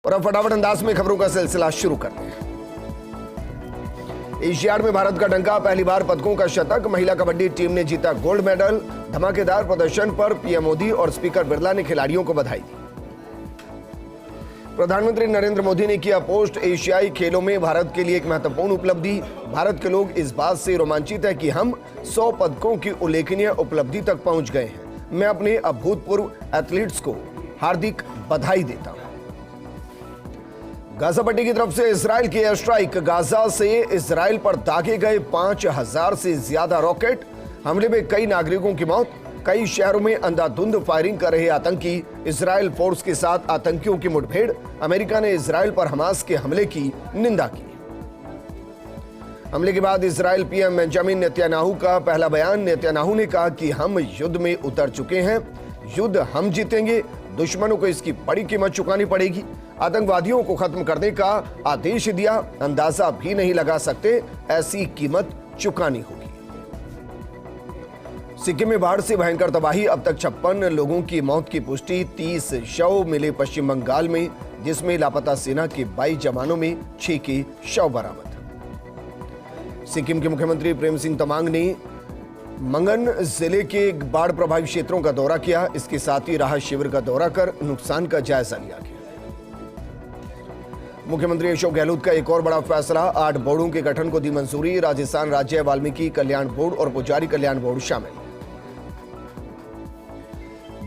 और अब फटाफट अंदाज में खबरों का सिलसिला शुरू करते हैं। एशियाड में भारत का डंका, पहली बार पदकों का शतक, महिला कबड्डी टीम ने जीता गोल्ड मेडल। धमाकेदार प्रदर्शन पर पीएम मोदी और स्पीकर बिरला ने खिलाड़ियों को बधाई दी। प्रधानमंत्री नरेंद्र मोदी ने किया पोस्ट, एशियाई खेलों में भारत के लिए एक महत्वपूर्ण उपलब्धि। भारत के लोग इस बात से रोमांचित है कि हम 100 पदकों की उल्लेखनीय उपलब्धि तक पहुंच गए हैं। मैं अपने अभूतपूर्व एथलीट्स को हार्दिक बधाई देता हूं। गाजा पट्टी की तरफ से इजराइल की एयर स्ट्राइक, गाजा से इजराइल पर दागे गए 5000 से ज्यादा रॉकेट। हमले में कई नागरिकों की मौत, कई शहरों में अंधाधुंध फायरिंग कर रहे आतंकी, इजराइल फोर्स के साथ आतंकियों की मुठभेड़। अमेरिका ने इजराइल पर हमास के हमले की निंदा की। हमले के बाद इजराइल पीएम बेंजामिन नेतन्याहू का पहला बयान। नेतन्याहू ने कहा कि हम युद्ध में उतर चुके हैं, युद्ध हम जीतेंगे, दुश्मनों को इसकी बड़ी कीमत चुकानी पड़ेगी। आतंकवादियों को खत्म करने का आदेश दिया, अंदाजा भी नहीं लगा सकते ऐसी कीमत चुकानी होगी। सिक्किम में बाढ़ से भयंकर तबाही, अब तक 56 लोगों की मौत की पुष्टि। 30 शव मिले पश्चिम बंगाल में, जिसमें लापता सेना के 22 जवानों में 6 के शव बरामद। सिक्किम के मुख्यमंत्री प्रेम सिंह तमांग ने मंगन जिले के बाढ़ प्रभावित क्षेत्रों का दौरा किया। इसके साथ ही राहत शिविर का दौरा कर नुकसान का जायजा लिया गया। मुख्यमंत्री अशोक गहलोत का एक और बड़ा फैसला, 8 बोर्डों के गठन को दी मंजूरी। राजस्थान राज्य वाल्मीकि कल्याण बोर्ड और पुजारी कल्याण बोर्ड शामिल।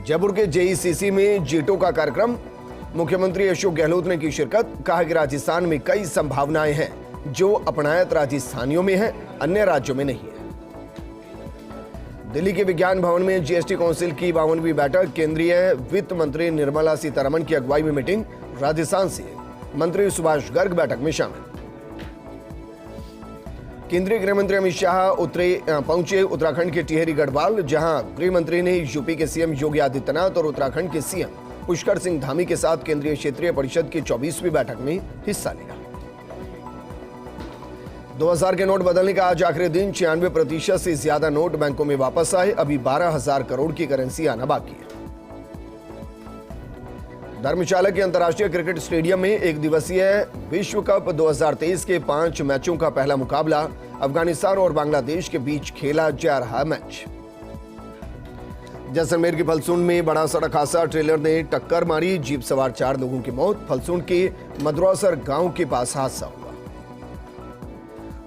जयपुर के जेईसीसी में जीटो का कार्यक्रम, मुख्यमंत्री अशोक गहलोत ने की शिरकत। कहा कि राजस्थान में कई संभावनाएं हैं जो अपनायत राजस्थानियों में है, अन्य राज्यों में नहीं है। दिल्ली के विज्ञान भवन में जीएसटी काउंसिल की 52वीं बैठक, केंद्रीय वित्त मंत्री निर्मला सीतारमण की अगुवाई में मीटिंग। राजस्थान से मंत्री सुभाष गर्ग बैठक में शामिल। केंद्रीय गृह मंत्री अमित शाह पहुंचे उत्तराखंड के टिहरी गढ़वाल, जहां गृह मंत्री ने यूपी के सीएम योगी आदित्यनाथ और उत्तराखंड के सीएम पुष्कर सिंह धामी के साथ केंद्रीय क्षेत्रीय परिषद की 24वीं बैठक में हिस्सा लिया। 2000 के नोट बदलने का आज आखिरी दिन, 96% से ज्यादा नोट बैंकों में वापस आए। अभी 12,000 करोड़ की करेंसी आना बाकी है। धर्मशाला के अंतर्राष्ट्रीय क्रिकेट स्टेडियम में एक दिवसीय विश्व कप 2023 के 5 मैचों का पहला मुकाबला अफगानिस्तान और बांग्लादेश के बीच खेला जा रहा मैच। जैसलमेर के फलसूंड में बड़ा सड़क हादसा, ट्रेलर ने टक्कर मारी, जीप सवार 4 लोगों की मौत। फलसूंड के मदरौसर गांव के पास हादसा हुआ।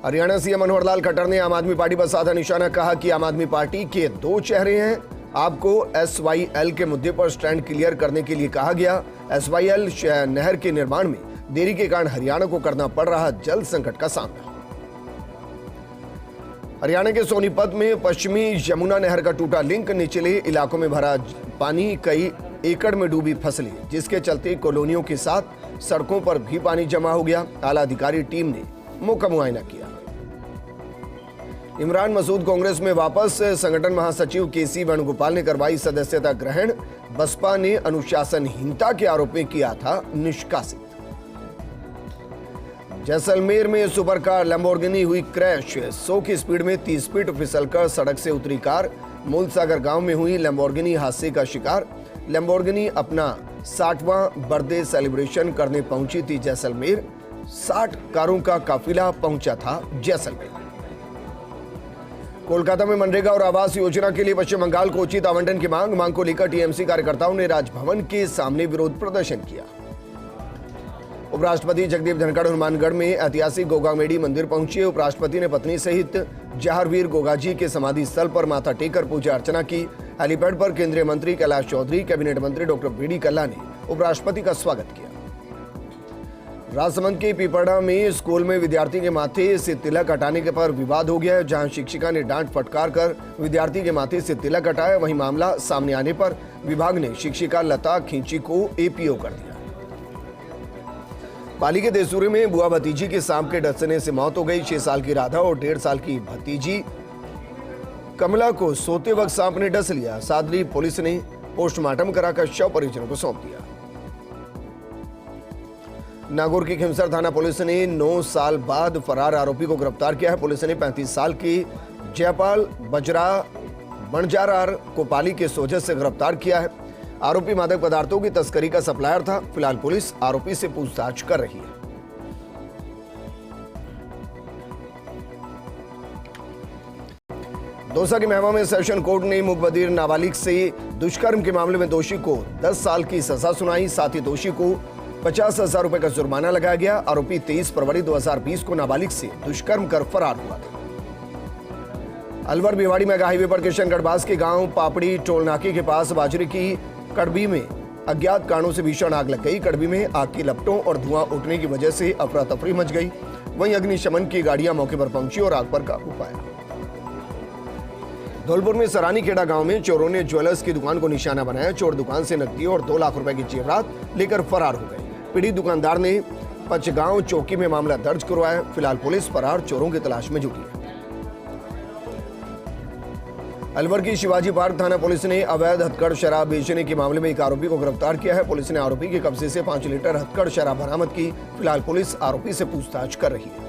हरियाणा सीएम मनोहर लाल खट्टर ने आम आदमी पार्टी पर साधा निशाना, कहा कि आम आदमी पार्टी के 2 चेहरे हैं। आपको SYL के मुद्दे पर स्टैंड क्लियर करने के लिए कहा गया। SYL नहर के निर्माण में देरी के कारण हरियाणा को करना पड़ रहा जल संकट का सामना। हरियाणा के सोनीपत में पश्चिमी यमुना नहर का टूटा लिंक, निचले इलाकों में भरा पानी, कई एकड़ में डूबी फसलें, जिसके चलते कॉलोनियों के साथ सड़कों पर भी पानी जमा हो गया। आला अधिकारी टीम ने मौका मुआयना किया। इमरान मसूद कांग्रेस में वापस, संगठन महासचिव केसी वेणुगोपाल ने करवाई सदस्यता ग्रहण। बसपा ने अनुशासनहीनता के आरोप में किया था निष्कासित। जैसलमेर में सुपर कार लैम्बोर्गिनी हुई क्रैश, 100 की स्पीड में 30 फीट फिसलकर सड़क से उतरी कार। मूलसागर गांव में हुई लैम्बोर्गिनी हादसे का शिकार। लैम्बोर्गिनी अपना 60वां बर्थडे सेलिब्रेशन करने पहुंची थी जैसलमेर। 60 कारों का काफिला पहुंचा था जैसलमेर। कोलकाता में मनरेगा और आवास योजना के लिए पश्चिम बंगाल को उचित आवंटन की मांग को लेकर टीएमसी कार्यकर्ताओं ने राजभवन के सामने विरोध प्रदर्शन किया। उपराष्ट्रपति जगदीप धनखड़ हनुमानगढ़ में ऐतिहासिक गोगामेडी मंदिर पहुंचे। उपराष्ट्रपति ने पत्नी सहित जहारवीर गोगाजी के समाधि स्थल पर माथा टेककर पूजा अर्चना की। हेलीपैड पर केंद्रीय मंत्री कैलाश चौधरी, कैबिनेट मंत्री डॉक्टर बीडी कल्ला ने उपराष्ट्रपति का स्वागत किया। राजसमंद के पीपड़ा में स्कूल में विद्यार्थी के माथे से तिलक हटाने के पर विवाद हो गया है, जहां शिक्षिका ने डांट फटकार कर विद्यार्थी के माथे से तिलक हटाया। वहीं मामला सामने आने पर विभाग ने शिक्षिका लता खींची को एपीओ कर दिया। पाली के देसूरी में बुआ भतीजी के सांप के डसने से मौत हो गई। 6 साल की राधा और 1.5 साल की भतीजी कमला को सोते वक्त सांप ने डस लिया। सादरी पुलिस ने पोस्टमार्टम कराकर शव परिजनों को सौंप दिया। नागौर की खिमसर थाना पुलिस ने 9 साल बाद फरार आरोपी को गिरफ्तार किया है। पुलिस ने 35 साल की जयपाल बंजारार को पाली के सोजत से गिरफ्तार किया है। आरोपी मादक पदार्थों की तस्करी का सप्लायर था। फिलहाल पुलिस आरोपी से पूछताछ कर रही है। दौसा के महवा में सेशन कोर्ट ने मुकबदीर नाबालिग से दुष्कर्म के मामले में दोषी को 10 साल की सजा सुनाई। साथ ही दोषी को 50,000 रुपए का जुर्माना लगाया गया। आरोपी 23 फरवरी 2020 को नाबालिग से दुष्कर्म कर फरार हुआ था। अलवर भिवाड़ी में हाईवे पर किशनगढ़ बास के गांव पापड़ी टोल नाके के पास बाजरे की कड़बी में अज्ञात कारणों से भीषण आग लग गई। कड़बी में आग की लपटों और धुआं उठने की वजह से अफरा तफरी मच गई। वहीं अग्निशमन की गाड़ियां मौके पर पहुंची और आग पर काबू पाया। धौलपुर में सरानी खेड़ा गांव में चोरों ने ज्वेलर्स की दुकान को निशाना बनाया। चोर दुकान से नकदी और 2 लाख रुपए की जेवरात लेकर फरार हो गए। पीड़ित दुकानदार ने पचगांव चौकी में मामला दर्ज करवाया। फिलहाल पुलिस फरार चोरों की तलाश में जुटी है। अलवर की शिवाजी पार्क थाना पुलिस ने अवैध हथकड़ शराब बेचने के मामले में एक आरोपी को गिरफ्तार किया है। पुलिस ने आरोपी के कब्जे से 5 लीटर हथकड़ शराब बरामद की। फिलहाल पुलिस आरोपी से पूछताछ कर रही है।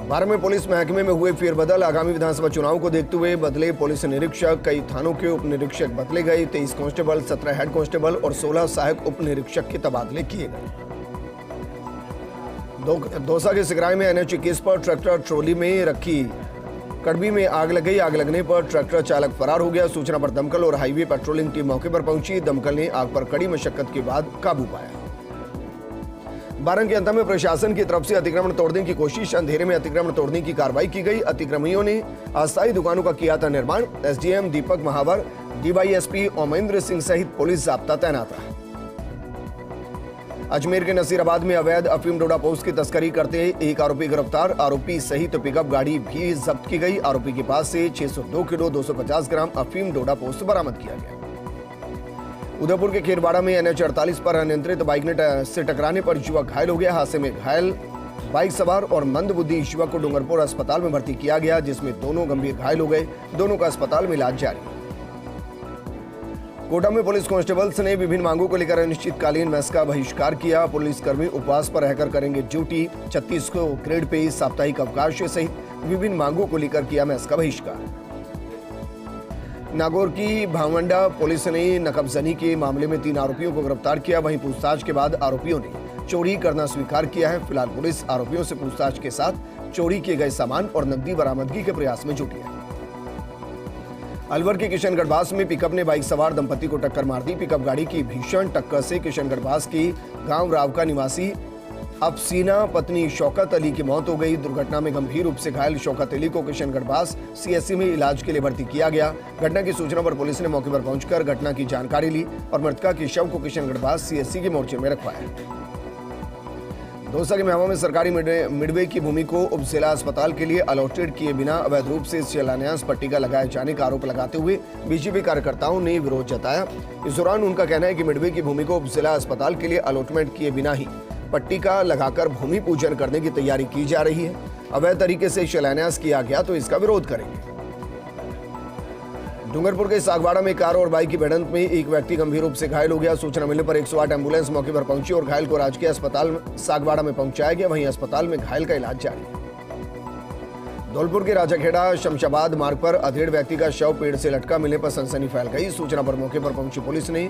12 में पुलिस महकमे में हुए फेरबदल। आगामी विधानसभा चुनाव को देखते हुए बदले पुलिस निरीक्षक। कई थानों के उप निरीक्षक बदले गए। 23 कांस्टेबल, 17 हेड कांस्टेबल और 16 सहायक उप निरीक्षक के तबादले किए गए। दौसा के सिकराई में NH21 पर ट्रैक्टर ट्रॉली में रखी कड़बी में आग लग गई। आग लगने पर ट्रैक्टर चालक फरार हो गया। सूचना पर दमकल और हाईवे पेट्रोलिंग टीम मौके पर पहुंची। दमकल ने आग पर कड़ी मशक्कत के बाद काबू पाया। बारंग के अंत में प्रशासन की तरफ से अतिक्रमण तोड़ने की कोशिश। अंधेरे में अतिक्रमण तोड़ने की कार्रवाई की गई। अतिक्रमियों ने अस्थायी दुकानों का किया था निर्माण। SDM दीपक महावर, DYSP ओमेंद्र सिंह सहित पुलिस जाब्ता तैनात रहा। अजमेर के नसीराबाद में अवैध अफीम डोडा पोस्ट की तस्करी करते एक आरोपी गिरफ्तार। आरोपी सहित पिकअप गाड़ी भी जब्त की गई। आरोपी के पास से 602 किलो 250 ग्राम अफीम डोडा पोस्ट बरामद किया गया। उदयपुर के खेरवाड़ा में NH48 पर अनियंत्रित बाइक से टकराने पर युवक घायल हो गया। हादसे में घायल बाइक सवार और मंदबुद्धि युवक को डूंगरपुर अस्पताल में भर्ती किया गया, जिसमें दोनों गंभीर घायल हो गए। दोनों का अस्पताल में इलाज जारी। कोटा में पुलिस कांस्टेबल्स ने विभिन्न मांगों को लेकर अनिश्चितकालीन मेस का बहिष्कार किया। पुलिसकर्मी उपवास पर रहकर करेंगे ड्यूटी। 36 को ग्रेड पे साप्ताहिक अवकाश सहित विभिन्न मांगों को लेकर किया मेस का बहिष्कार। नागौर की भावंडा पुलिस ने नकबजनी के मामले में 3 आरोपियों को गिरफ्तार किया। वहीं पूछताछ के बाद आरोपियों ने चोरी करना स्वीकार किया है। फिलहाल पुलिस आरोपियों से पूछताछ के साथ चोरी किए गए सामान और नकदी बरामदगी के प्रयास में जुटी है। अलवर के किशनगढ़ बास में पिकअप ने बाइक सवार दंपति को टक्कर मार दी। पिकअप गाड़ी की भीषण टक्कर से किशनगढ़ बास की गांव रावका निवासी अफसीना पत्नी शौकत अली की मौत हो गई। दुर्घटना में गंभीर रूप से घायल शौकत अली को किशनगढ़ बास CSC में इलाज के लिए भर्ती किया गया। घटना की सूचना पर पुलिस ने मौके पर पहुंचकर घटना की जानकारी ली और मृतका के शव को किशनगढ़ बास CSC के मोर्चे में रखवाया। दौसा के महवा में सरकारी मिडवे की भूमि को उप जिला अस्पताल के लिए अलॉटेड किए बिना अवैध रूप से शिलान्यास पट्टिका लगाए जाने का आरोप लगाते हुए बीजेपी कार्यकर्ताओं ने विरोध जताया। इस दौरान उनका कहना है कि मिडवे की भूमि को उप जिला अस्पताल के लिए अलॉटमेंट किए बिना ही पट्टिका लगाकर भूमि पूजन करने की तैयारी की जा रही है। अवैध तरीके से शिलान्यास किया गया तो इसका विरोध करेंगे। डूंगरपुर के सागवाड़ा में कार और बाइक की भिड़ंत में एक व्यक्ति गंभीर रूप से घायल हो गया। सूचना मिलने पर 108 एम्बुलेंस मौके पर पहुंची और घायल को राजकीय अस्पताल सागवाड़ा में पहुंचाया गया। वहीं अस्पताल में घायल का इलाज जारी है। धौलपुर के राजाखेड़ा शमशाबाद मार्ग पर अधेड़ व्यक्ति का शव पेड़ से लटका मिलने पर सनसनी फैल गई। सूचना पर मौके पर पहुंची पुलिस ने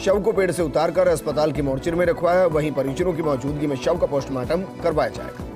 शव को पेड़ से उतारकर अस्पताल की मोर्चरी में रखवाया। वहीं परिजनों की मौजूदगी में शव का पोस्टमार्टम करवाया जाएगा।